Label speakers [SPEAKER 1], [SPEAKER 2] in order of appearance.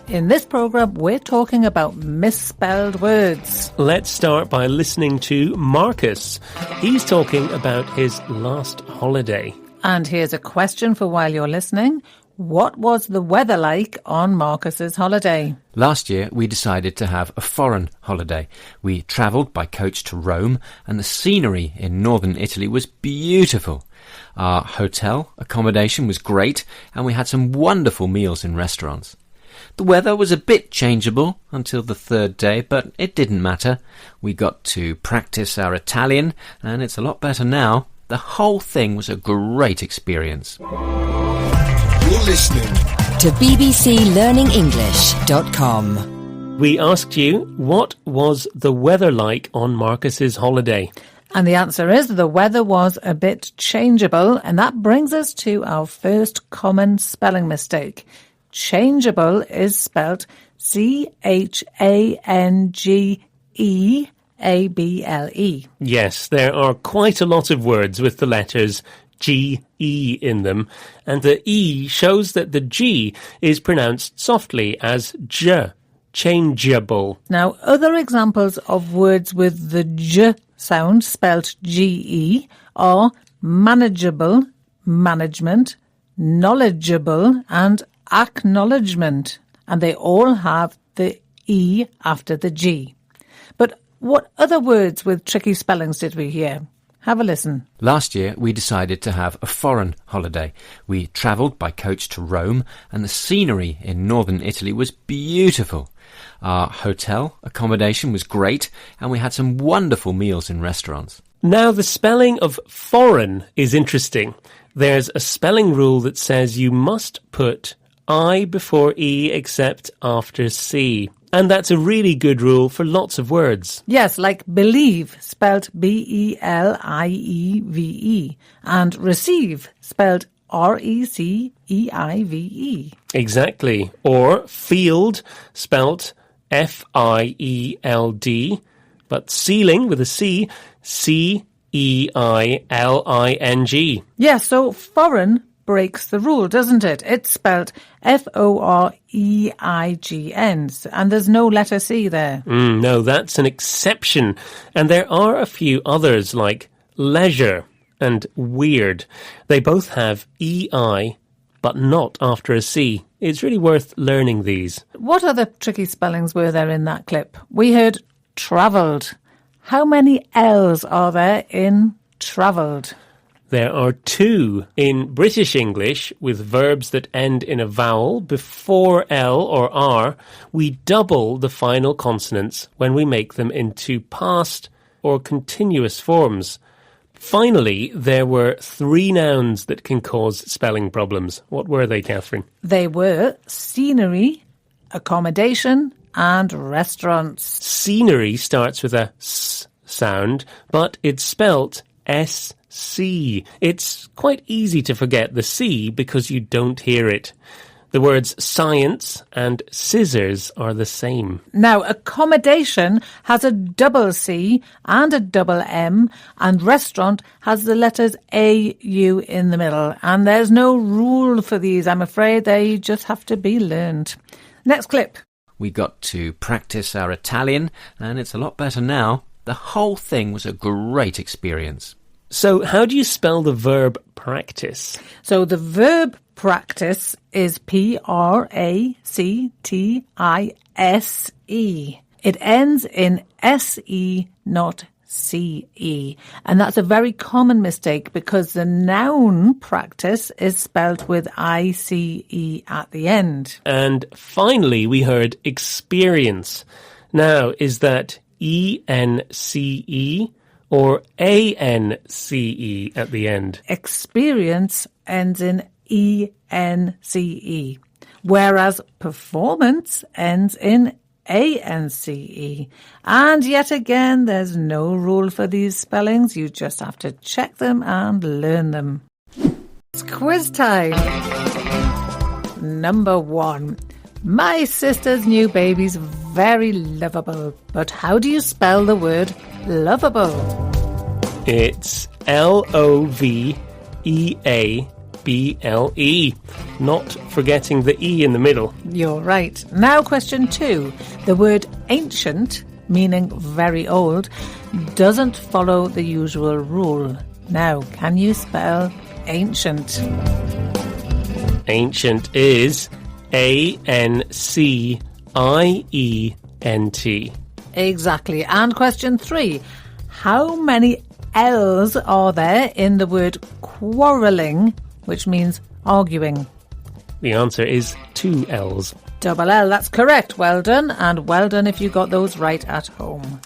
[SPEAKER 1] In this programme, we're talking about misspelled words.
[SPEAKER 2] Let's start by listening to Marcus. He's talking about his last holiday.
[SPEAKER 1] And here's a question for while you're listening. What was the weather like on Marcus's holiday?
[SPEAKER 3] Last year, we decided to have a foreign holiday. We travelled by coach to Rome, and the scenery in northern Italy was beautiful. Our hotel accommodation was great, and we had some wonderful meals in restaurants. The weather was a bit changeable until the third day, but it didn't matter. We got to practice our Italian, and it's a lot better now. The whole thing was a great experience.
[SPEAKER 4] You're listening
[SPEAKER 5] to bbclearningenglish.com.
[SPEAKER 2] We asked you, what was the weather like on Marcus's holiday?
[SPEAKER 1] And the answer is the weather was a bit changeable, and that brings us to our first common spelling mistake. Changeable is spelt C-H-A-N-G-E-A-B-L-E.
[SPEAKER 2] Yes, there are quite a lot of words with the letters G-E in them, and the E shows that the G is pronounced softly as J, changeable.
[SPEAKER 1] Now, other examples of words with the J sound spelt G-E are manageable, management, knowledgeable, and acknowledgement, and they all have the E after the G. But what other words with tricky spellings did we hear? Have a listen.
[SPEAKER 3] Last year, we decided to have a foreign holiday. We travelled by coach to Rome, and the scenery in northern Italy was beautiful. Our hotel accommodation was great, and we had some wonderful meals in restaurants.
[SPEAKER 2] Now, the spelling of foreign is interesting. There's a spelling rule that says you must put I before E except after C. And that's a really good rule for lots of words.
[SPEAKER 1] Yes, like believe, spelled B-E-L-I-E-V-E, and receive, spelled R-E-C-E-I-V-E.
[SPEAKER 2] Exactly. Or field, spelt F-I-E-L-D, but ceiling with a C, C-E-I-L-I-N-G.
[SPEAKER 1] Yeah, so foreign breaks the rule, doesn't it? It's spelled F-O-R-E-I-G-N, and there's no letter C there.
[SPEAKER 2] No, that's an exception. And there are a few others like leisure and weird. They both have E-I, but not after a C. It's really worth learning these.
[SPEAKER 1] What other tricky spellings were there in that clip? We heard travelled. How many L's are there in travelled?
[SPEAKER 2] There are 2 in British English with verbs that end in a vowel before L or R. We double the final consonants when we make them into past or continuous forms. Finally, there were 3 nouns that can cause spelling problems. What were they, Catherine?
[SPEAKER 1] They were scenery, accommodation, and restaurants.
[SPEAKER 2] Scenery starts with a S sound, but it's spelt S-C. It's quite easy to forget the C because you don't hear it. The words science and scissors are the same.
[SPEAKER 1] Now, accommodation has a double C and a double M, and restaurant has the letters A-U in the middle. And there's no rule for these, I'm afraid. They just have to be learned. Next clip.
[SPEAKER 3] We got to practice our Italian, and it's a lot better now. The whole thing was a great experience.
[SPEAKER 2] So how do you spell the verb practice?
[SPEAKER 1] So the verb practice is P-R-A-C-T-I-S-E. It ends in S-E, not C-E. And that's a very common mistake because the noun practice is spelled with I-C-E at the end.
[SPEAKER 2] And finally, we heard experience. Now, is that E-N-C-E or A-N-C-E at the end?
[SPEAKER 1] Experience ends in E-N-C-E, whereas performance ends in A-N-C-E. And yet again, there's no rule for these spellings. You just have to check them and learn them. It's quiz time. Number 1. My sister's new baby's very lovable, but how do you spell the word lovable?
[SPEAKER 2] It's L-O-V-E-A B-L-E. Not forgetting the E in the middle.
[SPEAKER 1] You're right. Now question 2. The word ancient, meaning very old, doesn't follow the usual rule. Now, can you spell ancient?
[SPEAKER 2] Ancient is A-N-C-I-E-N-T.
[SPEAKER 1] Exactly. And question 3. How many L's are there in the word quarrelling, which means arguing?
[SPEAKER 2] The answer is 2 L's.
[SPEAKER 1] Double L, that's correct. Well done. And well done if you got those right at home.